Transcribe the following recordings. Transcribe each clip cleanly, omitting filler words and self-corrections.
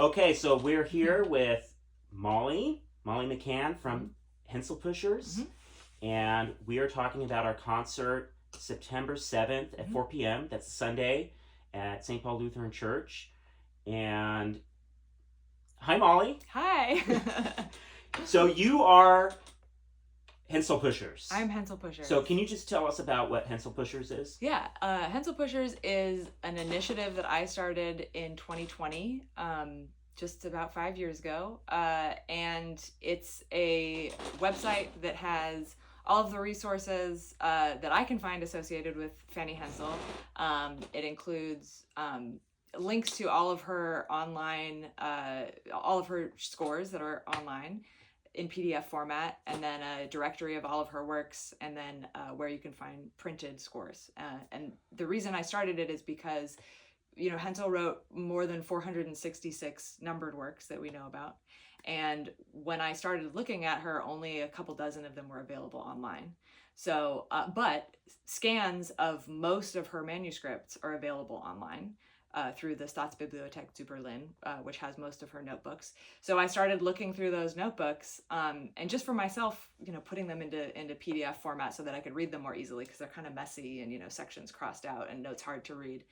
Okay, so we're here with Molly McCann from Hensel Pushers, and we are talking about our concert September 7th at 4 p.m. That's Sunday at St. Paul Lutheran Church. And hi, Molly. Hi. So you are Hensel Pushers. I'm Hensel Pushers. So can you just tell us about what Hensel Pushers is? Yeah, Hensel Pushers is an initiative that I started in 2020, just about 5 years ago, and it's a website that has all of the resources that I can find associated with Fanny Hensel. It includes links to all of her online, all of her scores that are online in PDF format, and then a directory of all of her works, and then where you can find printed scores. And the reason I started it is because, Hensel wrote more than 466 numbered works that we know about. And when I started looking at her, only a couple dozen of them were available online. So, but scans of most of her manuscripts are available online. Through the Staatsbibliothek zu Berlin, which has most of her notebooks. So I started looking through those notebooks, and just for myself, putting them into PDF format so that I could read them more easily, because they're kind of messy and, sections crossed out and notes hard to read.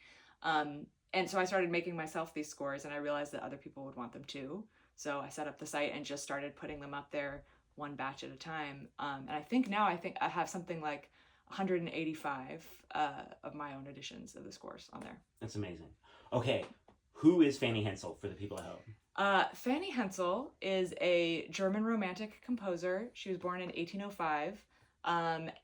And so I started making myself these scores, and I realized that other people would want them too. So I set up the site and just started putting them up there one batch at a time. And I think I have something like 185 of my own editions of the scores on there. That's amazing. Okay, who is Fanny Hensel for the people at home? Fanny Hensel is a German Romantic composer. She was born in 1805,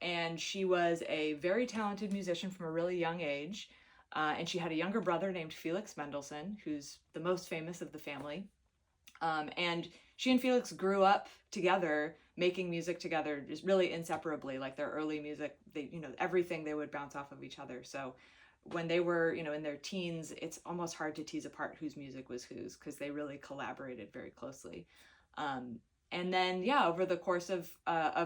and she was a very talented musician from a really young age. And she had a younger brother named Felix Mendelssohn, who's the most famous of the family. And she and Felix grew up together, making music together, just really inseparably. Like their early music, everything, they would bounce off of each other. So when they were, in their teens, it's almost hard to tease apart whose music was whose, because they really collaborated very closely. And then, over the course of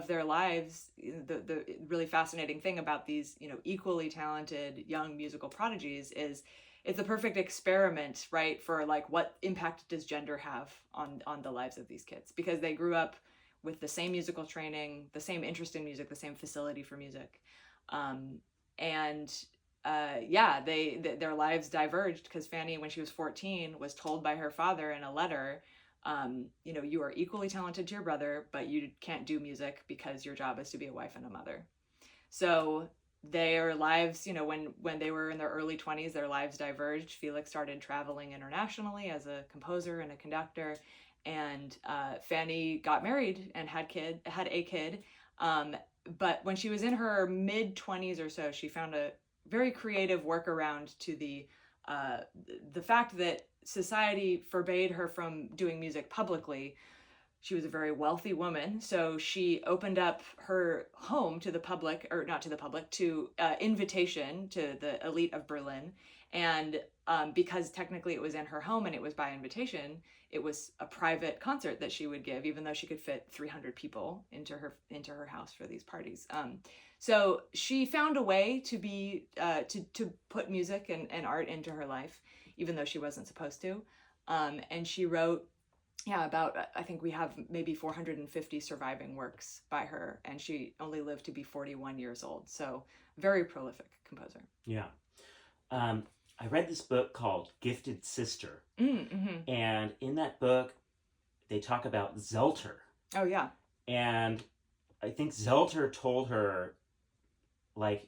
their lives, the really fascinating thing about these, equally talented young musical prodigies is it's a perfect experiment, right, for like what impact does gender have on the lives of these kids, because they grew up with the same musical training, the same interest in music, the same facility for music, their lives diverged because Fanny, when she was 14, was told by her father in a letter, you are equally talented to your brother, but you can't do music because your job is to be a wife and a mother. So their lives, when they were in their early 20s, their lives diverged. Felix started traveling internationally as a composer and a conductor, and Fanny got married and had a kid. But when she was in her mid-20s or so, she found a very creative workaround to the fact that society forbade her from doing music publicly. She was a very wealthy woman, so she opened up her home to the public, or not to the public, to invitation to the elite of Berlin. And because technically it was in her home and it was by invitation, it was a private concert that she would give, even though she could fit 300 people into her house for these parties. So she found a way to be to put music and art into her life, even though she wasn't supposed to. And she wrote, I think we have maybe 450 surviving works by her, and she only lived to be 41 years old. So very prolific composer. Yeah. I read this book called Gifted Sister. Mm-hmm. And in that book, they talk about Zelter. Oh, yeah. And I think Zelter told her, like,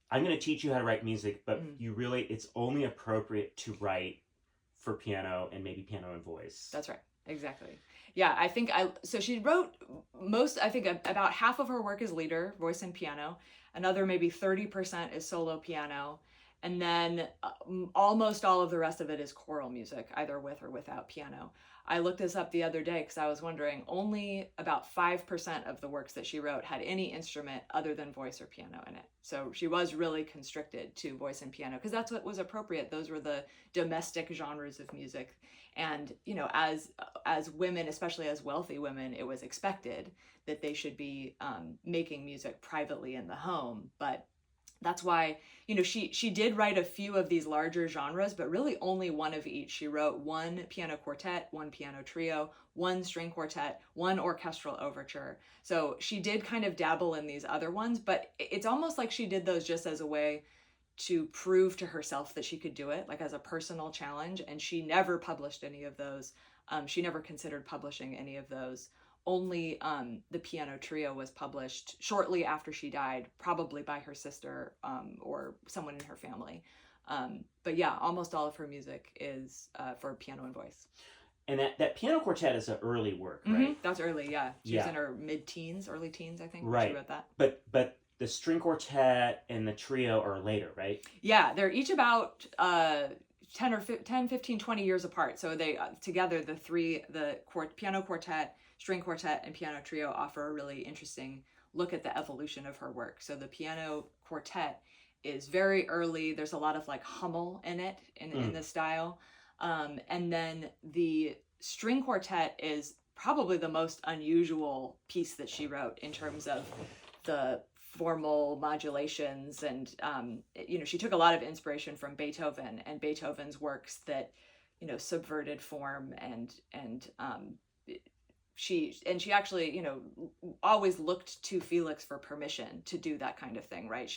I'm going to teach you how to write music, but it's only appropriate to write for piano and maybe piano and voice. That's right. Exactly. Yeah, so she wrote about half of her work is lieder, voice and piano. Another maybe 30% is solo piano. And then almost all of the rest of it is choral music, either with or without piano. I looked this up the other day because I was wondering, only about 5% of the works that she wrote had any instrument other than voice or piano in it. So she was really constricted to voice and piano because that's what was appropriate. Those were the domestic genres of music. And, as women, especially as wealthy women, it was expected that they should be making music privately in the home. But That's why, she did write a few of these larger genres, but really only one of each. She wrote one piano quartet, one piano trio, one string quartet, one orchestral overture. So she did kind of dabble in these other ones, but it's almost like she did those just as a way to prove to herself that she could do it, like as a personal challenge. And she never published any of those. She never considered publishing any of those. Only the piano trio was published shortly after she died, probably by her sister or someone in her family. But yeah, almost all of her music is for piano and voice. And that piano quartet is an early work, right? That's early, yeah. She was in her mid-teens, early teens, I think, when she wrote that. But the string quartet and the trio are later, right? Yeah, they're each about 10, 15, 20 years apart. So they together, the piano quartet, string quartet, and piano trio offer a really interesting look at the evolution of her work. So the piano quartet is very early. There's a lot of like Hummel in it, in the style. And then the string quartet is probably the most unusual piece that she wrote in terms of the formal modulations. And, she took a lot of inspiration from Beethoven and Beethoven's works that, subverted form and she actually, always looked to Felix for permission to do that kind of thing, right?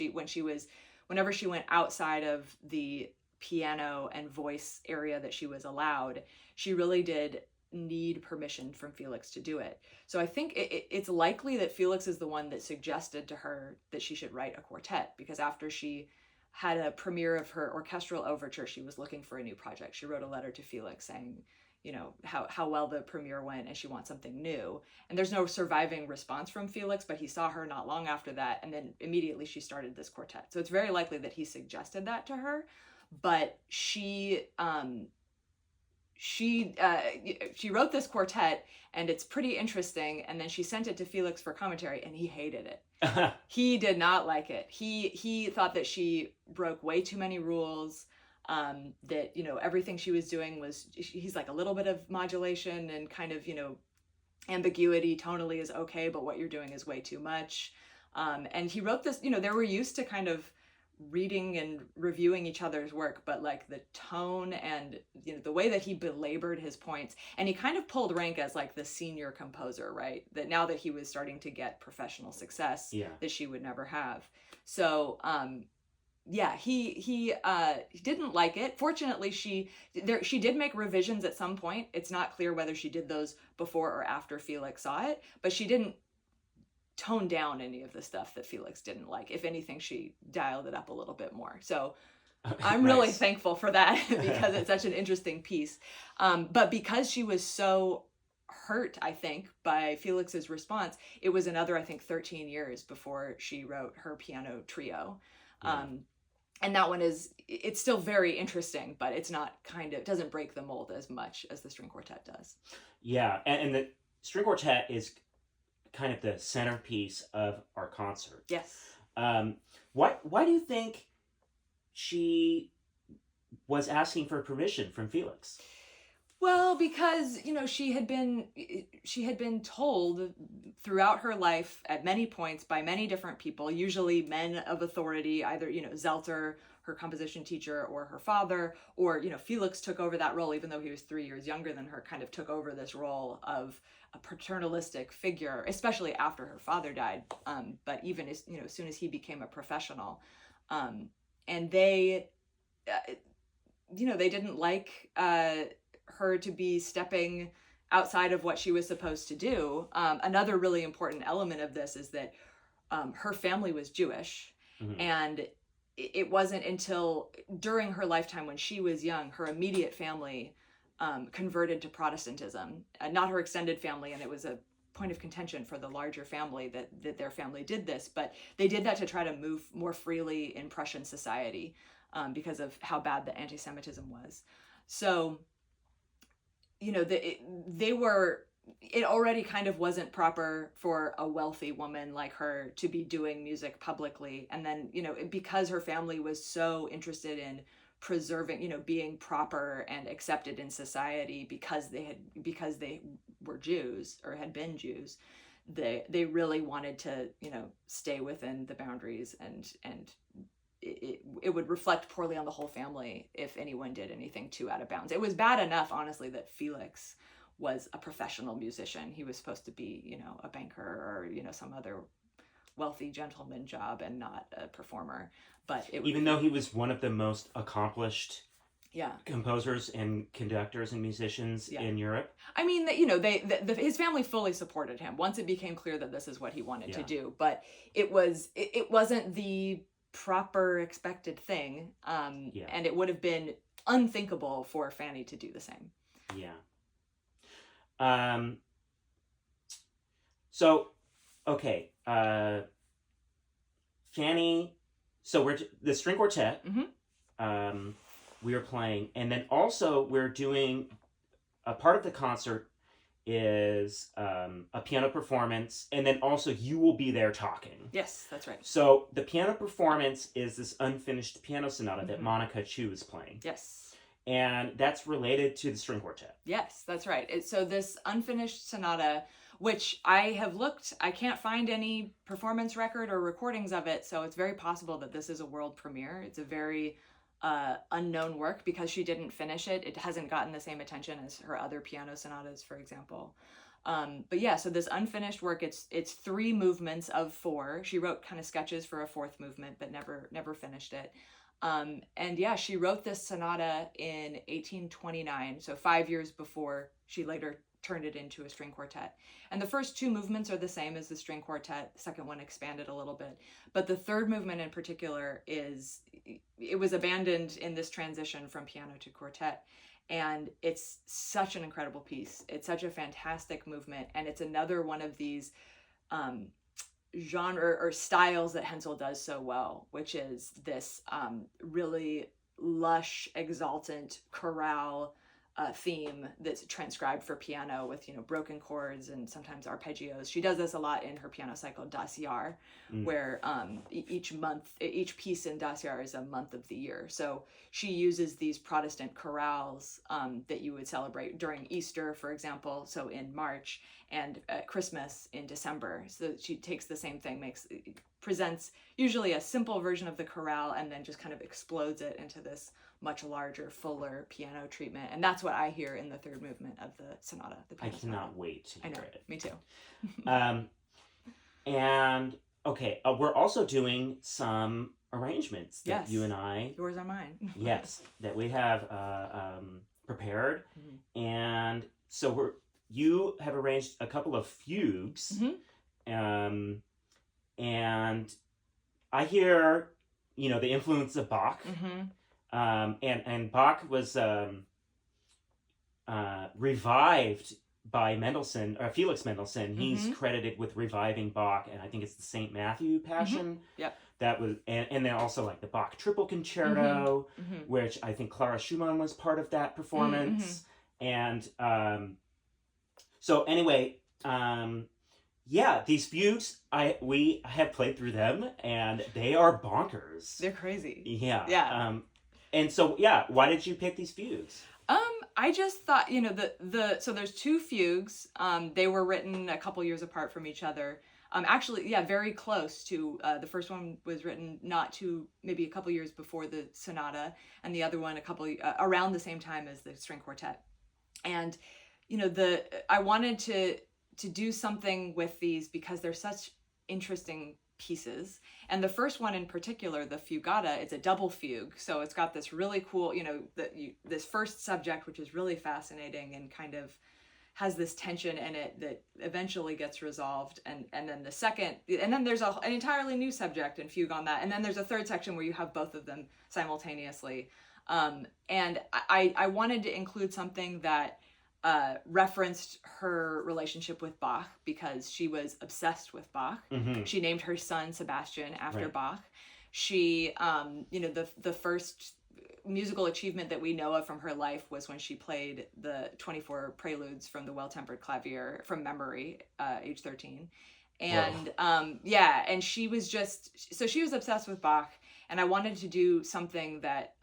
Whenever she went outside of the piano and voice area that she was allowed, she really did need permission from Felix to do it. So I think it's likely that Felix is the one that suggested to her that she should write a quartet, because after she had a premiere of her orchestral overture, she was looking for a new project. She wrote a letter to Felix saying, how well the premiere went, and she wants something new. And there's no surviving response from Felix, but he saw her not long after that, and then immediately she started this quartet. So it's very likely that he suggested that to her, but she wrote this quartet, and it's pretty interesting, and then she sent it to Felix for commentary, and he hated it. He did not like it. He thought that she broke way too many rules, that everything she was doing was, he's like, a little bit of modulation and kind of ambiguity tonally is okay, but what you're doing is way too much. And he wrote this, they were used to kind of reading and reviewing each other's work, but like the tone and the way that he belabored his points, and he kind of pulled rank as like the senior composer, right? That now that he was starting to get professional success, that she would never have. So he didn't like it. Fortunately, she did make revisions at some point. It's not clear whether she did those before or after Felix saw it, but she didn't tone down any of the stuff that Felix didn't like. If anything, she dialed it up a little bit more. So I'm really thankful for that, because it's such an interesting piece. But because she was so hurt, I think, by Felix's response, it was another, I think, 13 years before she wrote her piano trio. And that one it's still very interesting, but it's not it doesn't break the mold as much as the string quartet does. Yeah, and the string quartet is kind of the centerpiece of our concert. Yes. Why do you think she was asking for permission from Felix? Well, because she had been told throughout her life at many points by many different people, usually men of authority, either Zelter, her composition teacher, or her father, or Felix took over that role, even though he was 3 years younger than her, kind of took over this role of a paternalistic figure, especially after her father died. But even as soon as he became a professional, and they didn't like her to be stepping outside of what she was supposed to do. Another really important element of this is that her family was Jewish, and it wasn't until during her lifetime, when she was young, her immediate family converted to Protestantism, not her extended family, and it was a point of contention for the larger family that their family did this, but they did that to try to move more freely in Prussian society because of how bad the anti-Semitism was. So it already kind of wasn't proper for a wealthy woman like her to be doing music publicly. And then, because her family was so interested in preserving, being proper and accepted in society because they were Jews or had been Jews, they really wanted to, stay within the boundaries and it would reflect poorly on the whole family if anyone did anything too out of bounds. It was bad enough, honestly, that Felix was a professional musician. He was supposed to be, a banker or, some other wealthy gentleman job and not a performer. But even though he was one of the most accomplished composers and conductors and musicians in Europe. I mean, his family fully supported him once it became clear that this is what he wanted to do. But it wasn't the proper expected thing, and it would have been unthinkable for Fanny to do the same. So, okay, Fanny. So we're the string quartet. We are playing, and then also we're doing a part of the concert is a piano performance, and then also you will be there talking. Yes, that's right. So the piano performance is this unfinished piano sonata that Monica Chu is playing. Yes. And that's related to the string quartet. Yes, that's right. So this unfinished sonata, which I have looked, I can't find any performance record or recordings of it, so it's very possible that this is a world premiere. It's a very unknown work because she didn't finish it. It hasn't gotten the same attention as her other piano sonatas, for example. But yeah, so this unfinished work, it's 3 movements of 4. She wrote kind of sketches for a 4th movement, but never finished it. And yeah, she wrote this sonata in 1829, so 5 years before she later turned it into a string quartet. And the first 2 movements are the same as the string quartet. The second one expanded a little bit. But the 3rd movement in particular it was abandoned in this transition from piano to quartet. And it's such an incredible piece. It's such a fantastic movement. And it's another one of these genre or styles that Hensel does so well, which is this really lush, exultant chorale theme that's transcribed for piano with broken chords and sometimes arpeggios. She does this a lot in her piano cycle Das Jahr, where each piece in Das Jahr is a month of the year. So she uses these Protestant chorales that you would celebrate during Easter, for example, so in March, and Christmas in December. So she takes the same thing, presents usually a simple version of the chorale, and then just kind of explodes it into this much larger, fuller piano treatment. And that's what I hear in the 3rd movement of the sonata. I cannot wait to hear it. Me too. And okay, we're also doing some arrangements that you and I... Yours are mine. Yes, that we have prepared. And so you have arranged a couple of fugues. And I hear, the influence of Bach. And Bach was revived by Mendelssohn, or Felix Mendelssohn. He's credited with reviving Bach, and I think it's the St. Matthew Passion. Yep. That was, and then also like the Bach Triple Concerto, which I think Clara Schumann was part of that performance. And so anyway, these fugues, we have played through them, and they are bonkers. They're crazy. Yeah. And so, why did you pick these fugues? I just thought, so there's 2 fugues. They were written a couple years apart from each other. Actually, very close to, the first one was written maybe a couple years before the sonata, and the other one around the same time as the string quartet. And, I wanted to do something with these because they're such interesting pieces. And the first one in particular, the Fugata, it's a double fugue. So it's got this really cool, this first subject, which is really fascinating and kind of has this tension in it that eventually gets resolved. And then the second, and then there's an entirely new subject and fugue on that. And then there's a 3rd section where you have both of them simultaneously. And I wanted to include something that referenced her relationship with Bach because she was obsessed with Bach. She named her son Sebastian after Bach. She, the first musical achievement that we know of from her life was when she played the 24 preludes from the Well-Tempered Clavier from memory, age 13. And and she was she was obsessed with Bach, and I wanted to do something that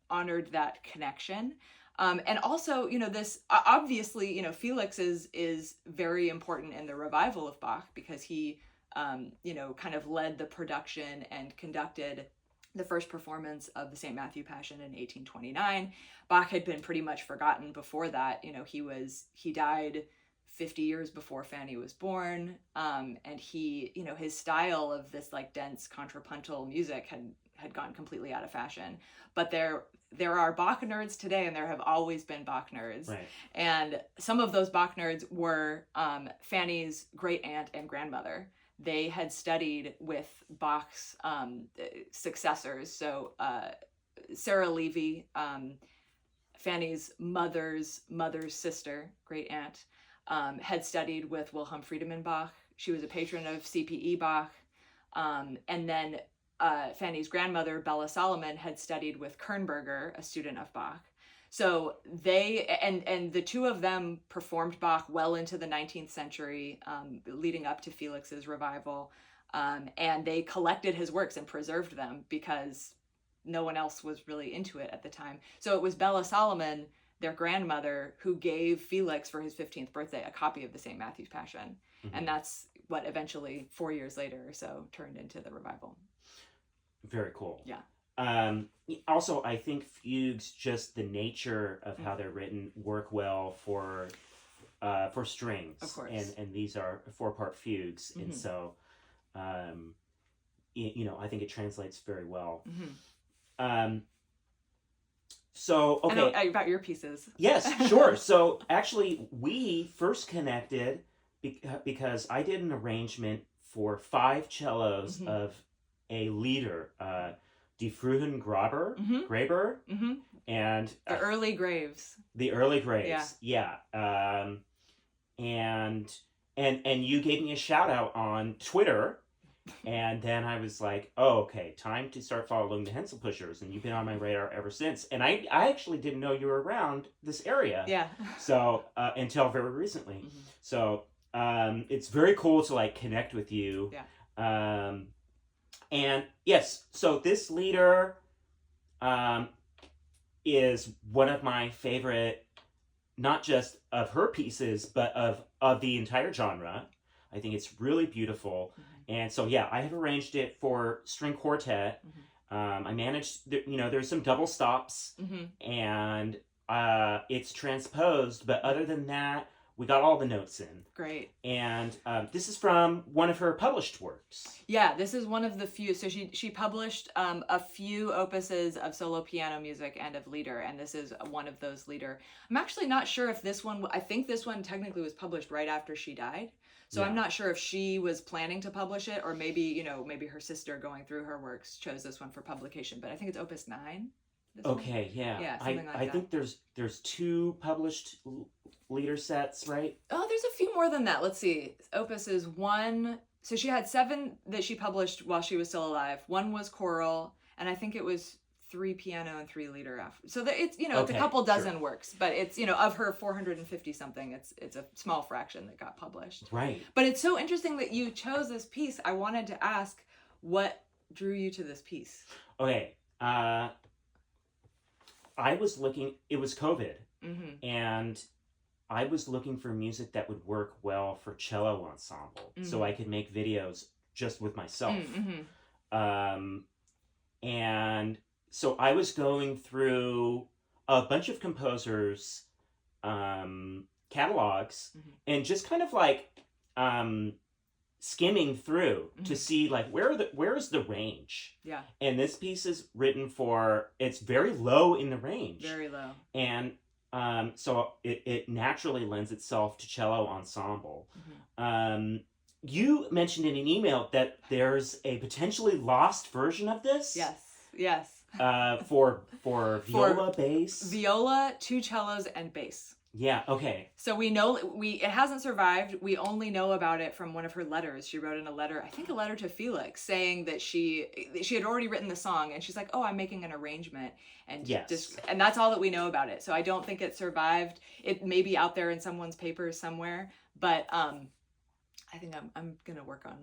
honored that connection. And also, this obviously, Felix is very important in the revival of Bach because he, kind of led the production and conducted the first performance of the St. Matthew Passion in 1829. Bach had been pretty much forgotten before that. He died 50 years before Fanny was born. And his style of this like dense contrapuntal music had gone completely out of fashion. But there are Bach nerds today, and there have always been Bach nerds. Right. And some of those Bach nerds were Fanny's great aunt and grandmother. They had studied with Bach's successors. So Sarah Levy, Fanny's mother's sister, great aunt, had studied with Wilhelm Friedemann Bach. She was a patron of CPE Bach. And then Fanny's grandmother, Bella Solomon, had studied with Kernberger, a student of Bach. So they, and the two of them performed Bach well into the 19th century, leading up to Felix's revival. And they collected his works and preserved them because no one else was really into it at the time. So it was Bella Solomon, their grandmother, who gave Felix for his 15th birthday a copy of the St. Matthew's Passion. Mm-hmm. And that's what eventually, 4 years later or so, turned into the revival. Very cool. Yeah. Also, I think fugues, just the nature of how they're written, work well for strings. Of course. And these are 4-part fugues, and so, I think it translates very well. Mm-hmm. So, okay. And about your pieces. Yes, sure. So, actually, we first connected because I did an arrangement for 5 cellos of a lieder, Die frühen Graber, and the early graves. The early graves, yeah. And you gave me a shout out on Twitter, and then I was like, oh, okay, time to start following the Hensel Pushers, and you've been on my radar ever since. And I actually didn't know you were around this area. Yeah. So until very recently. Mm-hmm. So it's very cool to like connect with you. Yeah. And yes, so this lieder is one of my favorite, not just of her pieces, but of the entire genre. I think it's really beautiful. Mm-hmm. And so, yeah, I have arranged it for string quartet. Mm-hmm. I managed, there's some double stops, and it's transposed, but other than that, we got all the notes in. Great. And this is from one of her published works. Yeah, this is one of the few. So she published a few opuses of solo piano music and of lieder, and this is one of those lieder. I'm actually not sure if this one, I think this one technically was published right after she died. So yeah. I'm not sure if she was planning to publish it, or maybe her sister going through her works chose this one for publication, but I think it's opus 9. Okay, yeah. Yeah, something like I that. think there's 2 published lieder sets, right? Oh, there's a few more than that. Let's see. Opus is 1. So she had 7 that she published while she was still alive. 1 was choral, and I think it was 3 piano and 3 lieder after. So that it's it's a couple dozen works, but it's of her 450 something, it's a small fraction that got published. Right. But it's so interesting that you chose this piece. I wanted to ask what drew you to this piece. Okay. I was looking, it was COVID, and I was looking for music that would work well for cello ensemble, so I could make videos just with myself. And so I was going through a bunch of composers' catalogs, and just kind of like skimming through to see like where is the range. Yeah. And this piece is written for, it's very low in the range. Very low. And so it naturally lends itself to cello ensemble. You mentioned in an email that there's a potentially lost version of this. Yes. For viola, bass. Viola, 2 cellos, and bass. Yeah, okay. So we know it hasn't survived. We only know about it from one of her letters. She wrote in a letter to Felix, saying that she had already written the song, and she's like, "Oh, I'm making an arrangement," and and that's all that we know about it. So I don't think it survived. It may be out there in someone's papers somewhere, but I think I'm gonna work on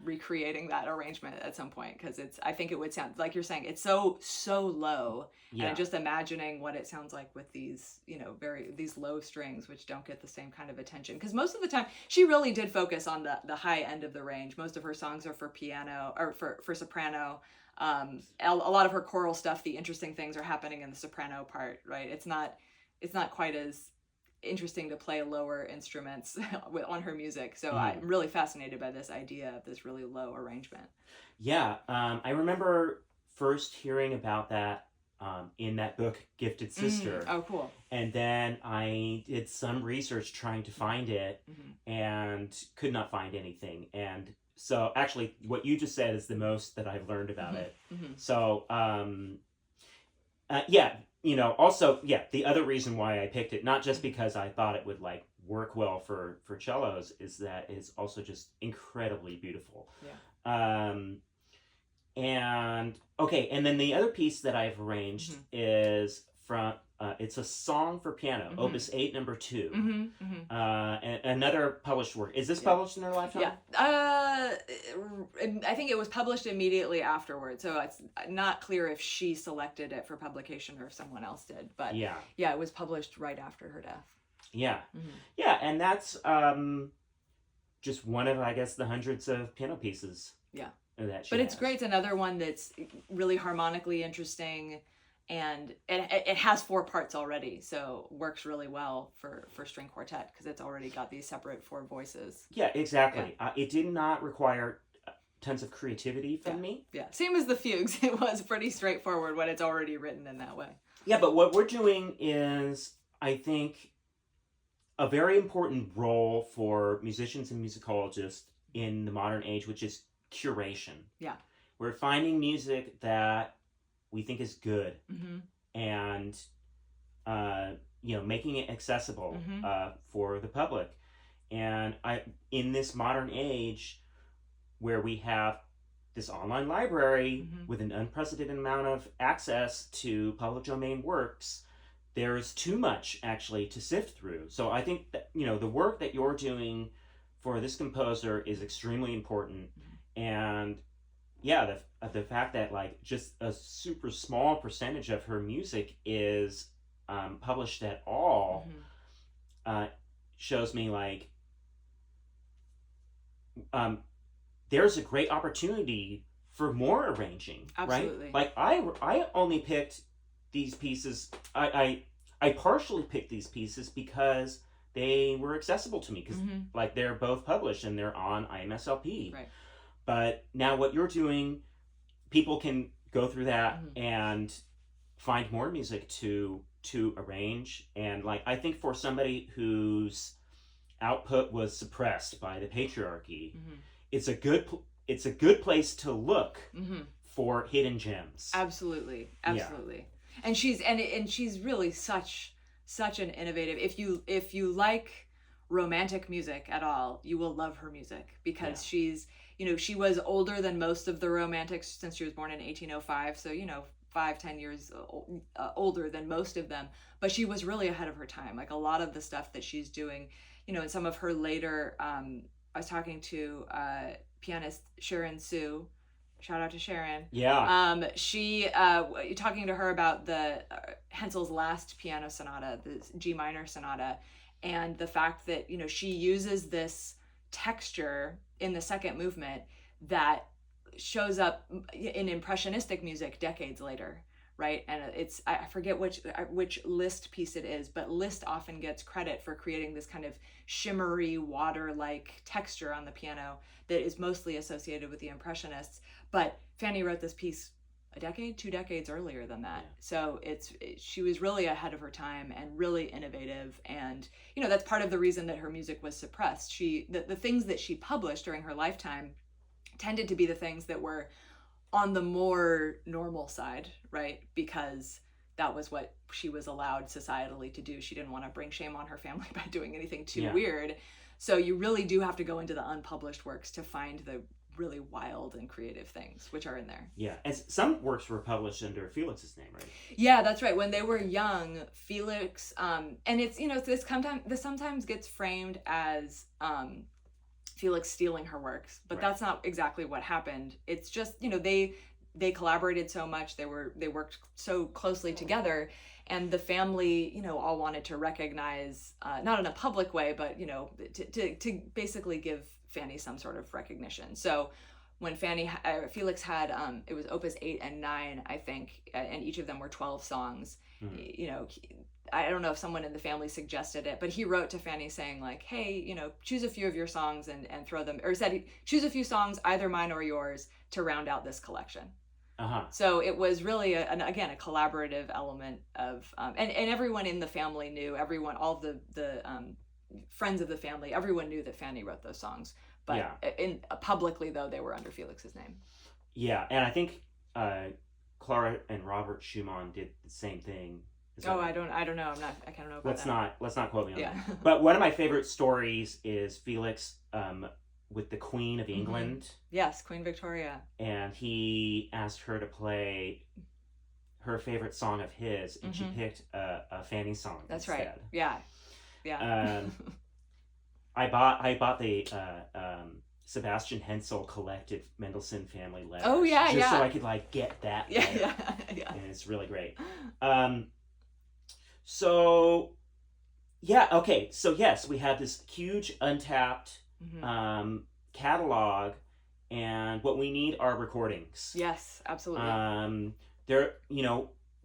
recreating that arrangement at some point, because I think it would sound like you're saying, it's so low. Yeah. And just imagining what it sounds like with these, these low strings, which don't get the same kind of attention. Because most of the time, she really did focus on the high end of the range. Most of her songs are for piano or for soprano. A lot of her choral stuff, the interesting things are happening in the soprano part, right? It's not quite as interesting to play lower instruments on her music. So I'm really fascinated by this idea of this really low arrangement. Yeah, I remember first hearing about that in that book, Gifted Sister. Oh, cool. And then I did some research trying to find it and could not find anything. And so actually what you just said is the most that I've learned about it. So, also, the other reason why I picked it, not just because I thought it would like work well for cellos, is that it's also just incredibly beautiful. Yeah. And then the other piece that I've arranged is from it's a song for piano, Opus 8, number 2. And another published work. Is this published in her lifetime? Yeah. I think it was published immediately afterwards, so it's not clear if she selected it for publication or if someone else did. But yeah, it was published right after her death. Yeah. Yeah, and that's just one of, I guess, the hundreds of piano pieces. Yeah. That she but it's has. great. It's another one that's really harmonically interesting, and it has 4 parts already, so works really well for string quartet because it's already got these separate 4 voices. Yeah, exactly. Yeah. It did not require tons of creativity from me. Yeah, same as the fugues. It was pretty straightforward when it's already written in that way. Yeah, but what we're doing is, I think, a very important role for musicians and musicologists in the modern age, which is curation. Yeah. We're finding music that we think is good and making it accessible for the public. And in this modern age where we have this online library with an unprecedented amount of access to public domain works, there's too much actually to sift through. So I think that the work that you're doing for this composer is extremely important. And yeah, the fact that like just a super small percentage of her music is published at all shows me like there's a great opportunity for more arranging. Absolutely. Right? Like I only picked these pieces. I partially picked these pieces because they were accessible to me because like they're both published and they're on IMSLP. Right. But now what you're doing, people can go through that and find more music to arrange. And like I think for somebody whose output was suppressed by the patriarchy, it's a good place to look for hidden gems. Absolutely. Yeah. And she's really such an innovative. If you like romantic music at all, you will love her music because she's, she was older than most of the romantics since she was born in 1805. So, 5-10 years older than most of them, but she was really ahead of her time. Like a lot of the stuff that she's doing, in some of her later, I was talking to pianist Sharon Sue. Shout out to Sharon. Yeah. She talking to her about the Hensel's last piano sonata, the G minor sonata, and the fact that she uses this texture in the second movement that shows up in impressionistic music decades later, right? And it's I forget which Liszt piece it is, but Liszt often gets credit for creating this kind of shimmery water-like texture on the piano that is mostly associated with the Impressionists. But Fanny wrote this piece a decade, 2 decades earlier than that. Yeah. So she was really ahead of her time and really innovative. And, that's part of the reason that her music was suppressed. The things that she published during her lifetime tended to be the things that were on the more normal side, right? Because that was what she was allowed societally to do. She didn't want to bring shame on her family by doing anything too weird. So you really do have to go into the unpublished works to find the really wild and creative things which are in there. Yeah, and some works were published under Felix's name, right? Yeah, that's right. When they were young, Felix, and it's this sometimes gets framed as Felix stealing her works, but Right. that's not exactly what happened. It's just, they collaborated so much, they worked so closely together, and the family, all wanted to recognize, not in a public way, but to basically give Fanny some sort of recognition. So when Felix had, it was opus 8 and 9, I think, and each of them were 12 songs. I don't know if someone in the family suggested it, but he wrote to Fanny saying like, hey, choose a few of your songs and throw them, or said, choose a few songs, either mine or yours, to round out this collection. Uh-huh. So it was really a collaborative element of, and everyone in the family knew, all the friends of the family, everyone knew that Fanny wrote those songs. But publicly, though, they were under Felix's name. Yeah, and I think Clara and Robert Schumann did the same thing. I don't know. I can't know about that. Let's not quote me on Yeah. that. But one of my favorite stories is Felix with the Queen of England. Mm-hmm. Yes, Queen Victoria. And he asked her to play her favorite song of his, and she picked a Fanny song. That's instead. right. Yeah. Yeah. I bought the Sebastian Hensel collected Mendelssohn family letters. Oh yeah, just so I could get that. Yeah. And it's really great. So yes, we have this huge untapped catalog, and what we need are recordings. Yes, absolutely.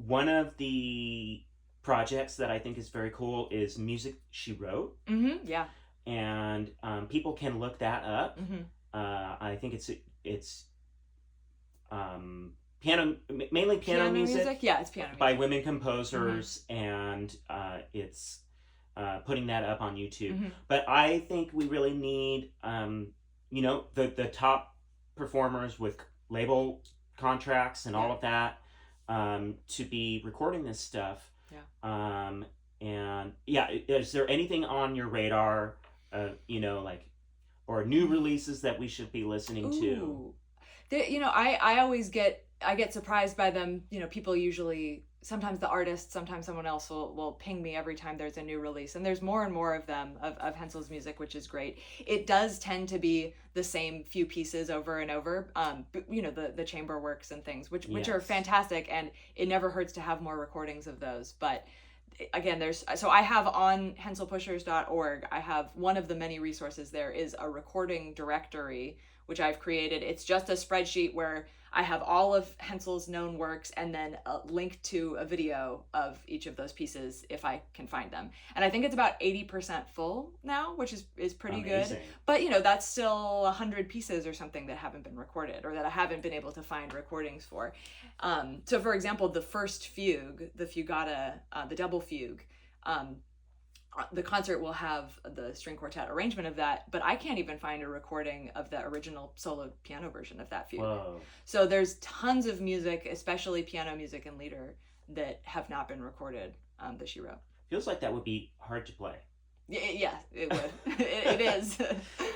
One of the projects that I think is very cool is music she wrote. Yeah. And people can look that up. I think it's mainly piano music. Yeah, it's piano music by women composers, and it's putting that up on YouTube. But I think we really need the top performers with label contracts and all of that to be recording this stuff. Is there anything on your radar, or new releases that we should be listening to? I always get surprised by them. People usually, sometimes the artist, sometimes someone else will ping me every time there's a new release, and there's more and more of them of Hensel's music, which is great. It does tend to be the same few pieces over and over, the chamber works and things, which are fantastic, and it never hurts to have more recordings of those. But again, I have on henselpushers.org, I have one of the many resources there is a recording directory, which I've created. It's just a spreadsheet where I have all of Hensel's known works and then a link to a video of each of those pieces if I can find them. And I think it's about 80% full now, which is pretty Amazing. Good. But that's still 100 pieces or something that haven't been recorded, or that I haven't been able to find recordings for. So for example, the first fugue, the Fugata, the double fugue, the concert will have the string quartet arrangement of that, but I can't even find a recording of the original solo piano version of that fugue. Whoa. So there's tons of music, especially piano music and lieder, that have not been recorded that she wrote. Feels like that would be hard to play. Yeah, it would. it is.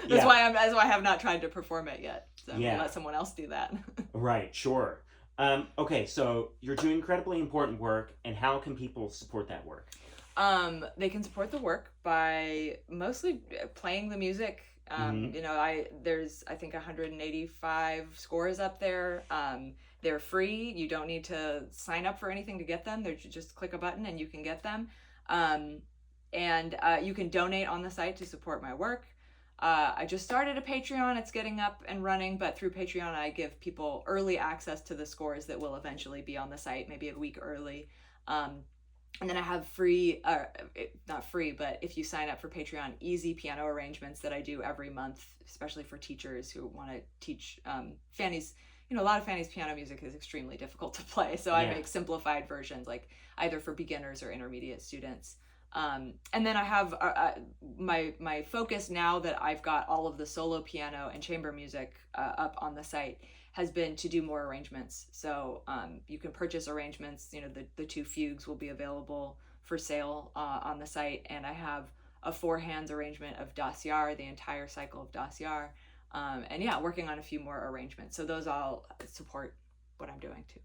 That's why I have not tried to perform it yet. So I'm gonna let someone else do that. Right, sure. Okay, so you're doing incredibly important work, and how can people support that work? They can support the work by mostly playing the music. There's I think 185 scores up there. They're free. You don't need to sign up for anything to get them. You just click a button and you can get them. And you can donate on the site to support my work. I just started a Patreon. It's getting up and running, but through Patreon I give people early access to the scores that will eventually be on the site, maybe a week early. And then I have not free, but if you sign up for Patreon, easy piano arrangements that I do every month, especially for teachers who want to teach Fanny's. A lot of Fanny's piano music is extremely difficult to play, so I make simplified versions, like either for beginners or intermediate students. And then I have my focus, now that I've got all of the solo piano and chamber music up on the site, has been to do more arrangements. So you can purchase arrangements. The two fugues will be available for sale on the site, and I have a 4-hands arrangement of Das Jahr, the entire cycle of Das Jahr, and working on a few more arrangements. So those all support what I'm doing too.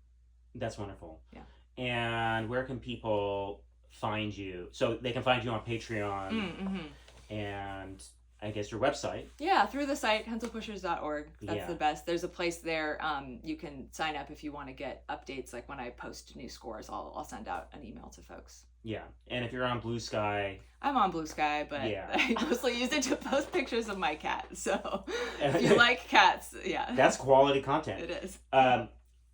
That's wonderful. Yeah. And where can people find you? So they can find you on Patreon, and I guess, your website. Yeah, through the site, henselpushers.org. That's Yeah. the best. There's a place there you can sign up if you want to get updates. Like when I post new scores, I'll send out an email to folks. Yeah, and if you're on Blue Sky, I'm on Blue Sky, but Yeah. I mostly use it to post pictures of my cat. So if you like cats, yeah. that's quality content. It is.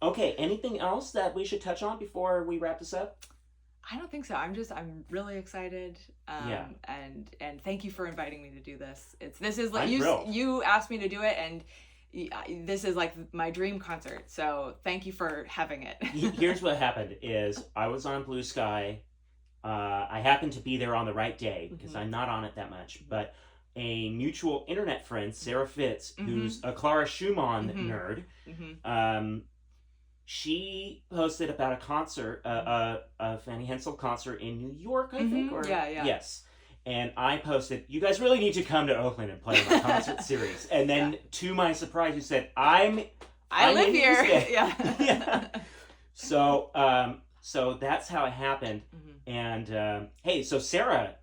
Okay, anything else that we should touch on before we wrap this up? I don't think so. I'm really excited. Yeah. And thank you for inviting me to do this. This is I'm like thrilled. you asked me to do it, and this is like my dream concert. So thank you for having it. Here's what happened: is I was on Blue Sky. I happened to be there on the right day because I'm not on it that much, but a mutual internet friend, Sarah Fitz, who's a Clara Schumann nerd, she posted about a concert, a Fanny Hensel concert in New York, I think. Or, Yeah. Yes. And I posted, you guys really need to come to Oakland and play my concert series. And then, to my surprise, you said, I live in here. East Bay. Yeah. So, so that's how it happened. And hey, so Sarah,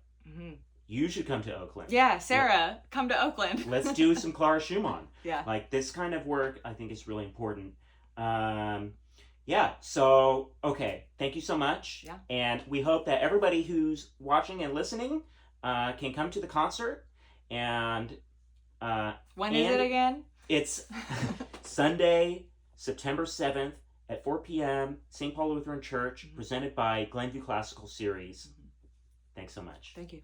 you should come to Oakland. Yeah, Sarah, come to Oakland. Let's do some Clara Schumann. Yeah. Like this kind of work, I think is really important. Yeah, so, okay, thank you so much. Yeah. And we hope that everybody who's watching and listening can come to the concert. And when is it again? It's Sunday, September 7th at 4 p.m., St. Paul Lutheran Church, presented by Glenview Classical Series. Thanks so much. Thank you.